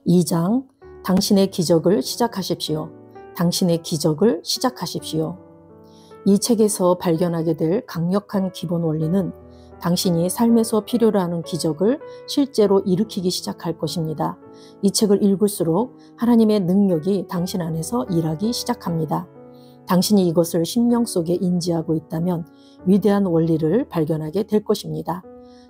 2장 당신의 기적을 시작하십시오. 당신의 기적을 시작하십시오. 이 책에서 발견하게 될 강력한 기본 원리는 당신이 삶에서 필요로 하는 기적을 실제로 일으키기 시작할 것입니다. 이 책을 읽을수록 하나님의 능력이 당신 안에서 일하기 시작합니다. 당신이 이것을 심령 속에 인지하고 있다면 위대한 원리를 발견하게 될 것입니다.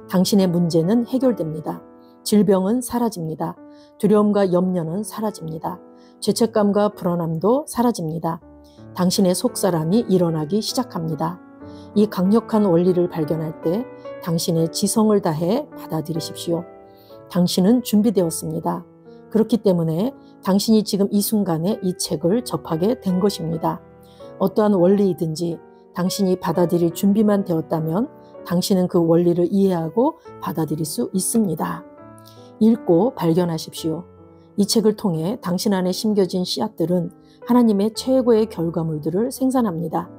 당신의 문제는 해결됩니다. 질병은 사라집니다. 두려움과 염려는 사라집니다. 죄책감과 불안함도 사라집니다. 당신의 속사람이 일어나기 시작합니다. 이 강력한 원리를 발견할 때 당신의 지성을 다해 받아들이십시오. 당신은 준비되었습니다. 그렇기 때문에 당신이 지금 이 순간에 이 책을 접하게 된 것입니다. 어떠한 원리이든지 당신이 받아들일 준비만 되었다면 당신은 그 원리를 이해하고 받아들일 수 있습니다. 읽고 발견하십시오. 이 책을 통해 당신 안에 심겨진 씨앗들은 하나님의 최고의 결과물들을 생산합니다.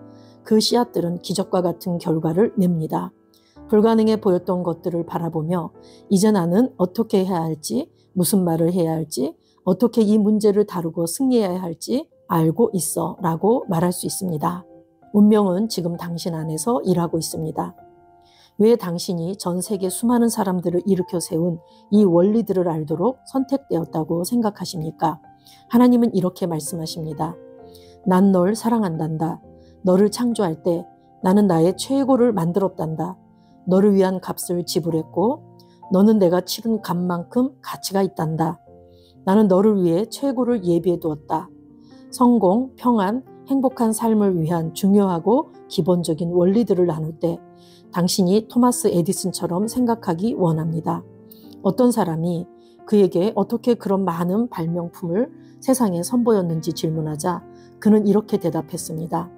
그 씨앗들은 기적과 같은 결과를 냅니다. 불가능해 보였던 것들을 바라보며 이제 나는 어떻게 해야 할지, 무슨 말을 해야 할지, 어떻게 이 문제를 다루고 승리해야 할지 알고 있어 라고 말할 수 있습니다. 운명은 지금 당신 안에서 일하고 있습니다. 왜 당신이 전 세계 수많은 사람들을 일으켜 세운 이 원리들을 알도록 선택되었다고 생각하십니까? 하나님은 이렇게 말씀하십니다. 난 널 사랑한단다. 너를 창조할 때 나는 나의 최고를 만들었단다. 너를 위한 값을 지불했고 너는 내가 치른 값만큼 가치가 있단다. 나는 너를 위해 최고를 예비해 두었다. 성공, 평안, 행복한 삶을 위한 중요하고 기본적인 원리들을 나눌 때 당신이 토마스 에디슨처럼 생각하기 원합니다. 어떤 사람이 그에게 어떻게 그런 많은 발명품을 세상에 선보였는지 질문하자 그는 이렇게 대답했습니다.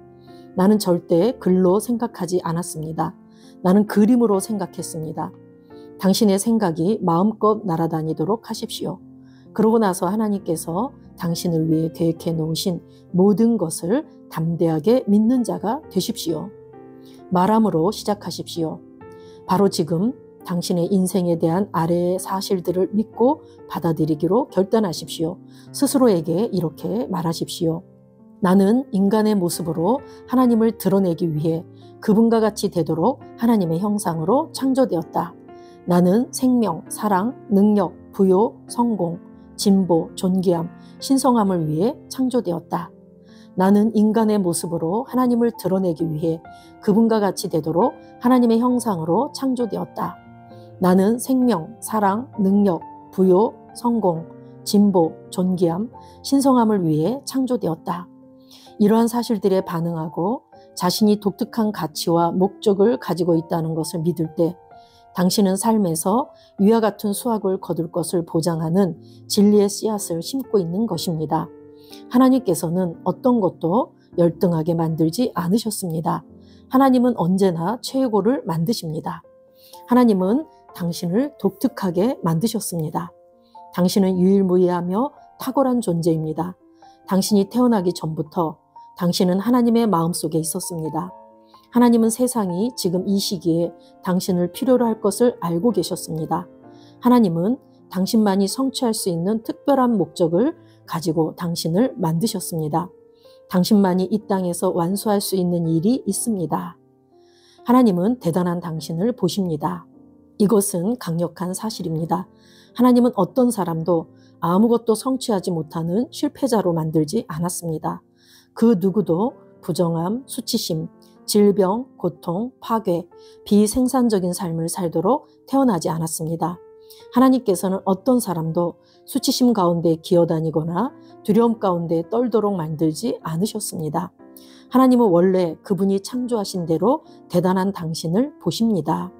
나는 절대 글로 생각하지 않았습니다. 나는 그림으로 생각했습니다. 당신의 생각이 마음껏 날아다니도록 하십시오. 그러고 나서 하나님께서 당신을 위해 계획해 놓으신 모든 것을 담대하게 믿는 자가 되십시오. 말함으로 시작하십시오. 바로 지금 당신의 인생에 대한 아래의 사실들을 믿고 받아들이기로 결단하십시오. 스스로에게 이렇게 말하십시오. 나는 인간의 모습으로 하나님을 드러내기 위해 그분과 같이 되도록 하나님의 형상으로 창조되었다. 나는 생명, 사랑, 능력, 부요, 성공, 진보, 존귀함, 신성함을 위해 창조되었다. 나는 인간의 모습으로 하나님을 드러내기 위해 그분과 같이 되도록 하나님의 형상으로 창조되었다. 나는 생명, 사랑, 능력, 부요, 성공, 진보, 존귀함, 신성함을 위해 창조되었다. 이러한 사실들에 반응하고 자신이 독특한 가치와 목적을 가지고 있다는 것을 믿을 때 당신은 삶에서 위와 같은 수확을 거둘 것을 보장하는 진리의 씨앗을 심고 있는 것입니다. 하나님께서는 어떤 것도 열등하게 만들지 않으셨습니다. 하나님은 언제나 최고를 만드십니다. 하나님은 당신을 독특하게 만드셨습니다. 당신은 유일무이하며 탁월한 존재입니다. 당신이 태어나기 전부터 당신은 하나님의 마음속에 있었습니다. 하나님은 세상이 지금 이 시기에 당신을 필요로 할 것을 알고 계셨습니다. 하나님은 당신만이 성취할 수 있는 특별한 목적을 가지고 당신을 만드셨습니다. 당신만이 이 땅에서 완수할 수 있는 일이 있습니다. 하나님은 대단한 당신을 보십니다. 이것은 강력한 사실입니다. 하나님은 어떤 사람도 아무것도 성취하지 못하는 실패자로 만들지 않았습니다. 그 누구도 부정함, 수치심, 질병, 고통, 파괴, 비생산적인 삶을 살도록 태어나지 않았습니다. 하나님께서는 어떤 사람도 수치심 가운데 기어다니거나 두려움 가운데 떨도록 만들지 않으셨습니다. 하나님은 원래 그분이 창조하신 대로 대단한 당신을 보십니다.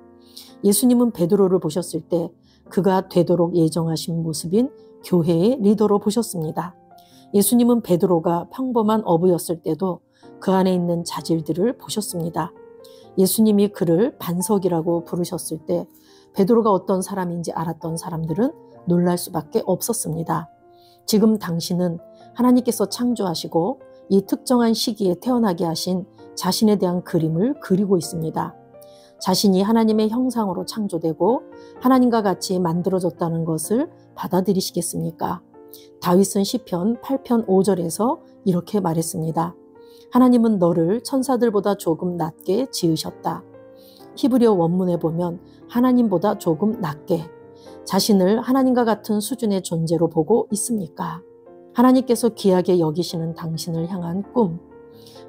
예수님은 베드로를 보셨을 때 그가 되도록 예정하신 모습인 교회의 리더로 보셨습니다. 예수님은 베드로가 평범한 어부였을 때도 그 안에 있는 자질들을 보셨습니다. 예수님이 그를 반석이라고 부르셨을 때 베드로가 어떤 사람인지 알았던 사람들은 놀랄 수밖에 없었습니다. 지금 당신은 하나님께서 창조하시고 이 특정한 시기에 태어나게 하신 자신에 대한 그림을 그리고 있습니다. 자신이 하나님의 형상으로 창조되고 하나님과 같이 만들어졌다는 것을 받아들이시겠습니까? 다윗은 시편 8편 5절에서 이렇게 말했습니다. 하나님은 너를 천사들보다 조금 낮게 지으셨다. 히브리어 원문에 보면 하나님보다 조금 낮게, 자신을 하나님과 같은 수준의 존재로 보고 있습니까? 하나님께서 귀하게 여기시는 당신을 향한 꿈,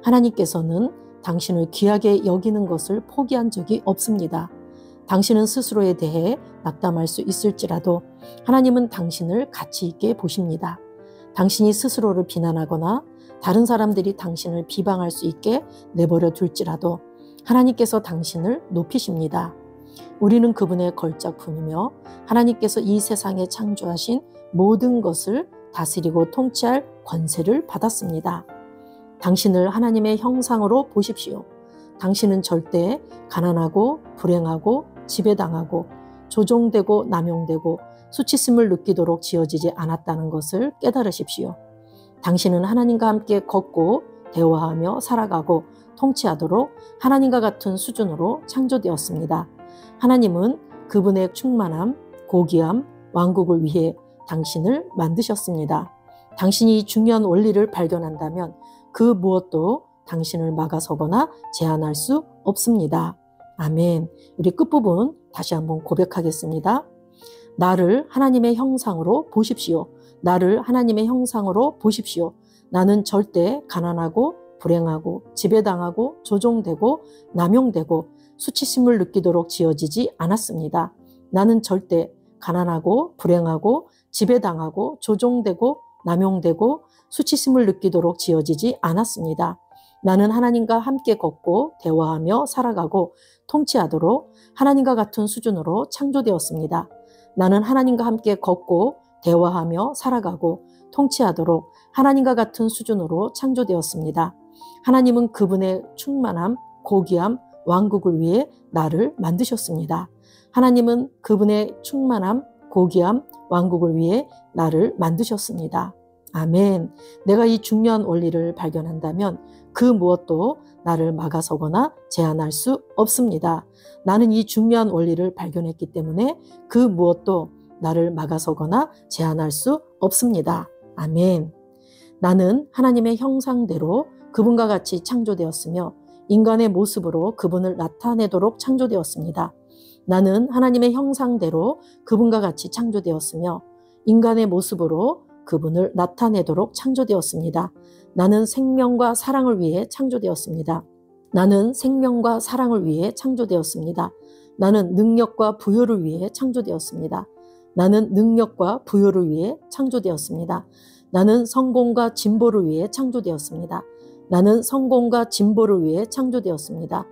하나님께서는 당신을 귀하게 여기는 것을 포기한 적이 없습니다. 당신은 스스로에 대해 낙담할 수 있을지라도 하나님은 당신을 가치 있게 보십니다. 당신이 스스로를 비난하거나 다른 사람들이 당신을 비방할 수 있게 내버려 둘지라도 하나님께서 당신을 높이십니다. 우리는 그분의 걸작품이며 하나님께서 이 세상에 창조하신 모든 것을 다스리고 통치할 권세를 받았습니다. 당신을 하나님의 형상으로 보십시오. 당신은 절대 가난하고 불행하고 지배당하고 조종되고 남용되고 수치심을 느끼도록 지어지지 않았다는 것을 깨달으십시오. 당신은 하나님과 함께 걷고 대화하며 살아가고 통치하도록 하나님과 같은 수준으로 창조되었습니다. 하나님은 그분의 충만함, 고귀함, 왕국을 위해 당신을 만드셨습니다. 당신이 이 중요한 원리를 발견한다면 그 무엇도 당신을 막아서거나 제한할 수 없습니다. 아멘. 우리 끝부분 다시 한번 고백하겠습니다. 나를 하나님의 형상으로 보십시오. 나를 하나님의 형상으로 보십시오. 나는 절대 가난하고 불행하고 지배당하고 조종되고 남용되고 수치심을 느끼도록 지어지지 않았습니다. 나는 절대 가난하고 불행하고 지배당하고 조종되고 남용되고 수치심을 느끼도록 지어지지 않았습니다. 나는 하나님과 함께 걷고 대화하며 살아가고 통치하도록 하나님과 같은 수준으로 창조되었습니다. 나는 하나님과 함께 걷고 대화하며 살아가고 통치하도록 하나님과 같은 수준으로 창조되었습니다. 하나님은 그분의 충만함, 고귀함, 왕국을 위해 나를 만드셨습니다. 하나님은 그분의 충만함, 고귀함, 왕국을 위해 나를 만드셨습니다. 아멘. 내가 이 중요한 원리를 발견한다면 그 무엇도 나를 막아서거나 제한할 수 없습니다. 나는 이 중요한 원리를 발견했기 때문에 그 무엇도 나를 막아서거나 제한할 수 없습니다. 아멘. 나는 하나님의 형상대로 그분과 같이 창조되었으며 인간의 모습으로 그분을 나타내도록 창조되었습니다. 나는 하나님의 형상대로 그분과 같이 창조되었으며 인간의 모습으로 그분을 나타내도록 창조되었습니다. 나는 생명과 사랑을 위해 창조되었습니다. 나는 생명과 사랑을 위해 창조되었습니다. 나는 능력과 부여를 위해 창조되었습니다. 나는 능력과 부여를 위해 창조되었습니다. 나는 성공과 진보를 위해 창조되었습니다. 나는 성공과 진보를 위해 창조되었습니다.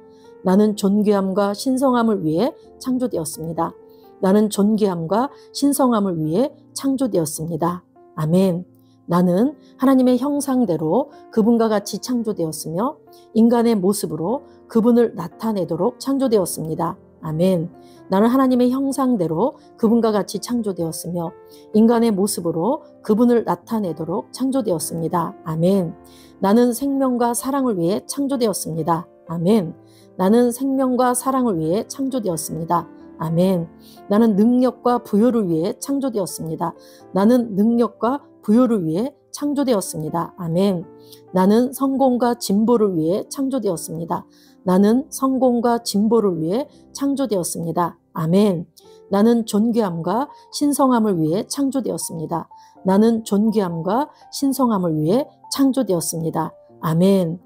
나는 존귀함과 신성함을 위해 창조되었습니다. 나는 존귀함과 신성함을 위해 창조되었습니다. 아멘. 나는 하나님의 형상대로 그분과 같이 창조되었으며 인간의 모습으로 그분을 나타내도록 창조되었습니다. 아멘. 나는 하나님의 형상대로 그분과 같이 창조되었으며 인간의 모습으로 그분을 나타내도록 창조되었습니다. 아멘. 나는 생명과 사랑을 위해 창조되었습니다. 아멘. 나는 생명과 사랑을 위해 창조되었습니다. 아멘. 나는 능력과 부여를 위해 창조되었습니다. 나는 능력과 부여를 위해 창조되었습니다. 아멘. 나는 성공과 진보를 위해 창조되었습니다. 나는 성공과 진보를 위해 창조되었습니다. 아멘. 나는 존귀함과 신성함을 위해 창조되었습니다. 나는 존귀함과 신성함을 위해 창조되었습니다. 아멘.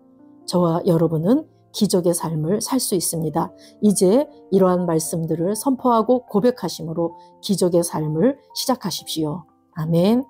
저와 여러분은 기적의 삶을 살 수 있습니다. 이제 이러한 말씀들을 선포하고 고백하심으로 기적의 삶을 시작하십시오. 아멘.